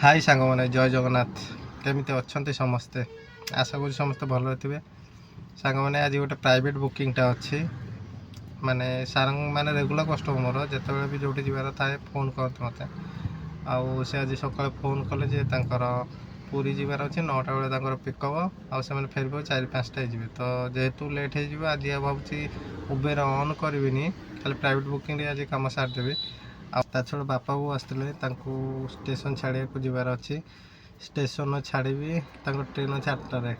हाय सांग मैंने जय जगन्नाथ केमिति अच्छे समस्ते आशा करूँ समस्ते भल थे सांग मैंने आज गोटे प्राइवेट बुकिंगटा अच्छी माने सारंग मैंने रेगुलर कस्टमर मोर जिते भी जो जबार थाए फोन करते मत आउ से आज सका फोन कले जे तांकर पूरी जबार अच्छे 9टा बेले पिकअप आउ से फेर 4-5टा जी तो जेहेतु लेट हो आज भावी उबेर ऑन करी खाली प्राइवेट बुकिंग आज कम सारिदेवी आ छड़ा बापा बो आसते स्टेशन छाड़िया जबार अच्छी स्टेशन छाड़ी ट्रेन 4टार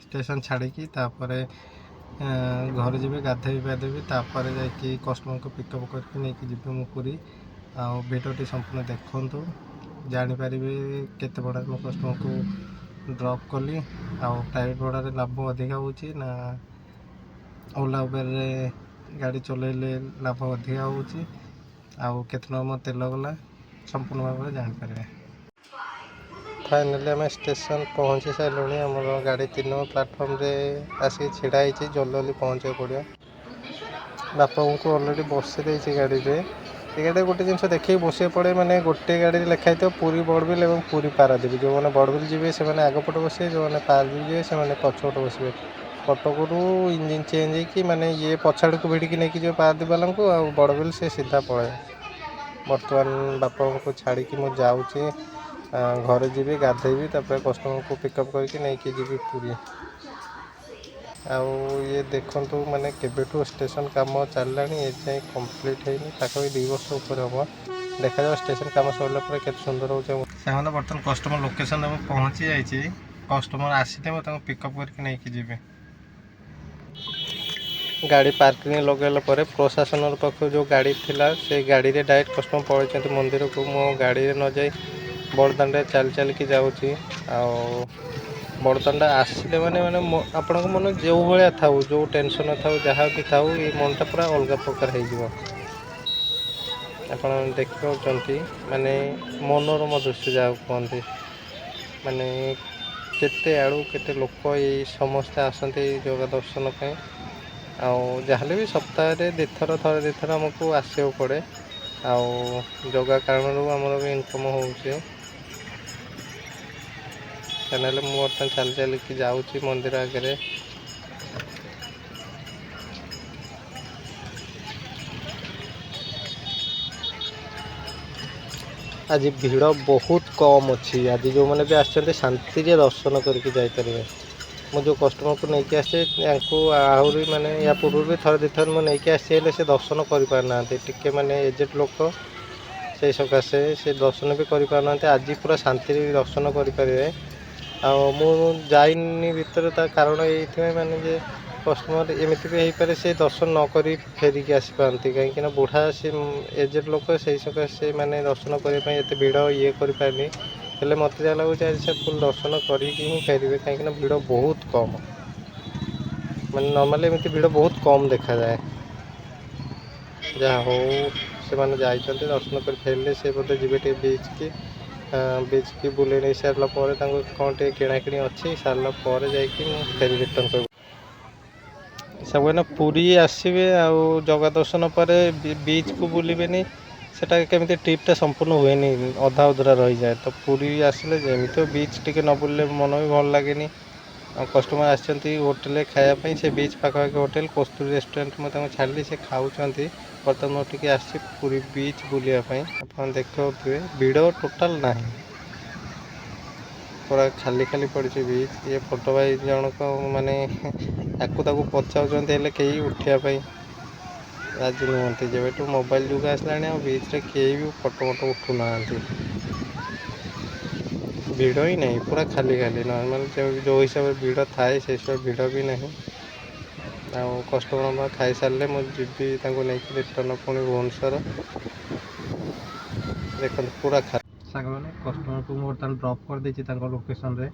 स्टेशन छाड़ी घर जी गाधे पाधेबी तापर जा कस्टमर को पिकअप करके नहीं जी मुरी आउ भिडियोटी संपूर्ण देखु जापर केते बड़ा मो कस्टमर को ड्रॉप कली आउ प्राइवेट भड़ार लाभ अधिका होना ओला उबेर गाड़ी चलैले लाभ अधिका होची आउ केतना मो तेल गला संपूर्ण भाव जापर फाइनाली आम स्टेशन पहुँची सारे आम गाड़ी 3 नंबर प्लाटफर्म रे आसिक छिड़ाई जल्दी पहुँचे पड़ो बापा को अलरेडी बसई देती गाड़ी में ये गाड़ी गोटे जिन देखिए बसे पड़े माने गोटे गाड़ी लिखाई थो पूरी बड़बिल और पूरी पारादीप जो मैंने बड़बिल जी से आगपट बसे जो मैंने पारादीप जी से पछपट बसवे कटक इंजिन चेंज होगी माने ये पछाड़ को भिड़ी नहीं जो पारादीप वाला को आ बड़बिल से सीधा पड़े बर्तमान बापा को छाड़ी मुझे जाऊँगी घर जी गाधेबी तापर कस्टमर को पिकअप करके नहीं जी पूरी आउ ये देखु माने केबेठू स्टेशन काम चलला ये जाए कंप्लीट है पाखा 2 वर्ष ऊपर हम देखा जाओ स्टेशन काम सरला के सुंदर हो बर्तमान कस्टमर लोकेशन में पहुँची जाइए कस्टमर आसिले मैं पिकअप करके नहीं जी गाड़ी पार्किंग लगेला प्रशासन पक्ष जो गाड़ी थिला से गाड़ी रे डायरेक्ट कस्टमर पड़े मंदिर को मो गाड़ी रे न जाए बड़दान चल चल की जाऊँगी बड़दान आसिले माने आपण मन जो भाया था जो टेंशन था जहाँ भी था ये मनटा पूरा अलग प्रकार हो देखते माने मनोरम दृश्य जहाँ कहते माने केते आड़ू केते लोक ये समस्ते आसते जगह दर्शन पे आउ जहाँ भी सप्ताह थरे दिथर आमको आसो पड़े आउ जगह कारण आमर भी इनकम हो बर्तमान चल चल की जाऊँगी मंदिर आगे आज भीड़ बहुत कम अच्छी आज जो मैंने भी आसते शांति दर्शन करके जापर मो जो कस्टमर को लेकिन आसे आहरी माने या पूर्व भी थर दिथर मुझे नहीं आसी से दर्शन कर पारना टे माने एजेड लोक से सकाशे से दर्शन भी कर पारना आज पूरा शांति दर्शन करें आईनी भर कारण ये माने जे कस्टमर एमती भी हो पारे से दर्शन न कर फेरिकी आसपारती कहीं बुढ़ा से एजेड लोक से सकाशे माने दर्शन करने भीड़ ये कर हेले मत जहाँ लगुच आज से फुल दर्शन करके फेरबे कहीं भीड़ बहुत कम मैंने नॉर्मली एमती भीड़ बहुत कम देखा जाए जहाँ हो से मैंने जाइए दर्शन कर फेरले से बोलते जी बीच की बुले नहीं सारा कौन टे किणाकिणी अच्छी सारा जा फेरी रिटर्न कर सब पूरी आसवे आउ जगह दर्शन पर बीच को बुलबे सेटा केमी ट्रिपटा संपूर्ण हुए अधा उधरा रही जाए तो पूरी आसिले जमी तो बीच टे न बुलले मन भी भल लगे कस्टमर आसछंती होटेल खायापी से बीच पाखापाखि होटेल कस्तूरी रेस्टोरेंट में छाड़ी से खाऊँ बर्तमान टे आसी पूरी बीच बुलायापी आप देखुए भीड़ टोटाल ना पूरा खाली खाली पड़ी बीच ये फोटो भाई जनक माने ताकू पचाऊँ कहीं उठापी राजी नुहति जब मोबाइल जुग आसला बीच रे कहीं भी फोटो फोटो उठूना भीड़ ही नहीं पूरा खाली खाली नॉर्मल जो हिसाब से भीड़ थाए से हिसाब भीड़ भी नहीं कस्टमर खाई सारे मुझे नहीं रिटर्न पुणी भुवनेश्वर देख पूरा खाली सांग मैंने कस्टमर को बर्तमान ड्रप कर देती लोकेशन रे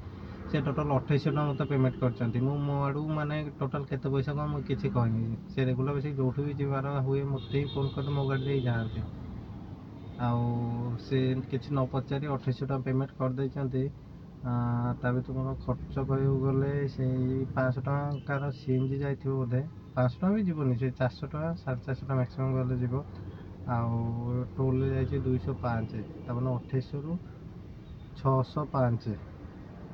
से टोटाल 2800 मत पेमेंट कर मो आड़ू माने टोटाल केते पैसा कम मुझे किसी कहनी से रेगुलर बेसिक जो भी जबार हुए मत ही फोन कर मो गाड़ी जाते आउ से किसी न पचारि 2800 पेमेंट कर देते तुम खर्च कहले से 500 टकर सीएनजी जाइए बोधे 500 भी जीवन से 400 450 मैक्सिमम गले जीव आउ टोल जाइए 205 तक 2800 रू 605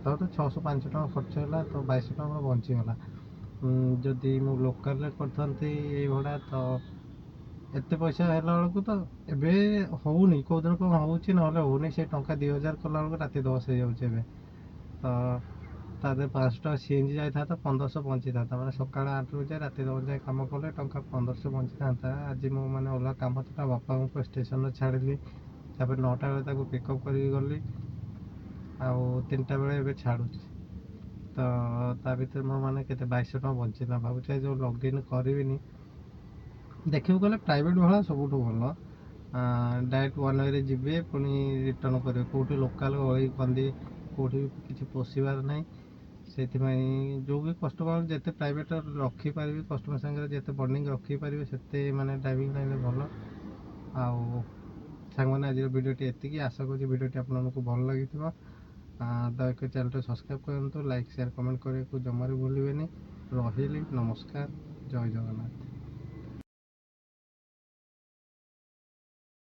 ତ 605 ଟଙ୍କା ଖର୍ଚ୍ଚ ହେଲା, ତ 2200 ଟଙ୍କା ମୋର ବଞ୍ଚିଗଲା। ଯଦି ମୁଁ ଲୋକାଲ୍ରେ କରିଥାନ୍ତି ଏଇ ଭଡ଼ା ତ ଏତେ ପଇସା ହେଲା ବେଳକୁ ତ ଏବେ ହେଉନି, କେଉଁଦିନ କ'ଣ ହେଉଛି ନହେଲେ ହେଉନି। ସେ ଟଙ୍କା 2000 କଲା ବେଳକୁ ରାତି 10 ହେଇଯାଉଛି ଏବେ। ତ ତା ଦେହରେ 500 ଟଙ୍କା CNG ଯାଇଥାନ୍ତା, 1500 ବଞ୍ଚିଥାନ୍ତା। ମାନେ ସକାଳ 8ରୁ ଯାଏ ରାତି 10 ଯାଏ କାମ କଲେ ଟଙ୍କା 1500 ବଞ୍ଚିଥାନ୍ତା। ଆଜି ମୁଁ ମାନେ ଅଲଗା କାମ ଥିଲା, ବାପାଙ୍କୁ ଷ୍ଟେସନ୍ରେ ଛାଡ଼ିଲି, ତାପରେ 9ଟା ବେଳେ ତାକୁ ପିକଅପ୍ କରିକି ଗଲି, ଆଉ 3ଟା ବେଳେ ଏବେ ଛାଡ଼ୁଛି। ତ ତା ଭିତରେ ମୋ ମାନେ କେତେ 2200 ଟଙ୍କା ବଞ୍ଚିଲା। ଭାବୁଛି ଯେଉଁ ଲଗ୍ଇନ୍ କରିବିନି, ଦେଖିବାକୁ ଗଲେ ପ୍ରାଇଭେଟ୍ ଭଡ଼ା ସବୁଠୁ ଭଲ। ଡାଇରେକ୍ଟ 1 ୱେରେ ଯିବେ, ପୁଣି ରିଟର୍ଣ୍ଣ କରିବେ। କେଉଁଠି ଲୋକାଲ୍ ଗଳି କନ୍ଦି କେଉଁଠି କିଛି ପଶିବାର ନାହିଁ। ସେଇଥିପାଇଁ ଯେଉଁ ବି କଷ୍ଟମର ଯେତେ ପ୍ରାଇଭେଟ୍ ରଖିପାରିବେ, କଷ୍ଟମର ସାଙ୍ଗରେ ଯେତେ ବଣ୍ଡିଂ ରଖିପାରିବେ, ସେତେ ମାନେ ଡ୍ରାଇଭିଂ ଲାଇନ୍ରେ ଭଲ। ଆଉ ସାଙ୍ଗମାନେ ଆଜିର ଭିଡ଼ିଓଟି ଏତିକି। ଆଶା କରୁଛି ଭିଡ଼ିଓଟି ଆପଣମାନଙ୍କୁ ଭଲ ଲାଗିଥିବ। ଦୟାକରି ଚ୍ୟାନେଲଟି ସବସ୍କ୍ରାଇବ୍ କରନ୍ତୁ, ଲାଇକ୍ ସେୟାର କମେଣ୍ଟ କରିବାକୁ ଜମାରୁ ଭୁଲିବେନି। ରହିଲି, ନମସ୍କାର, ଜୟ ଜଗନ୍ନାଥ।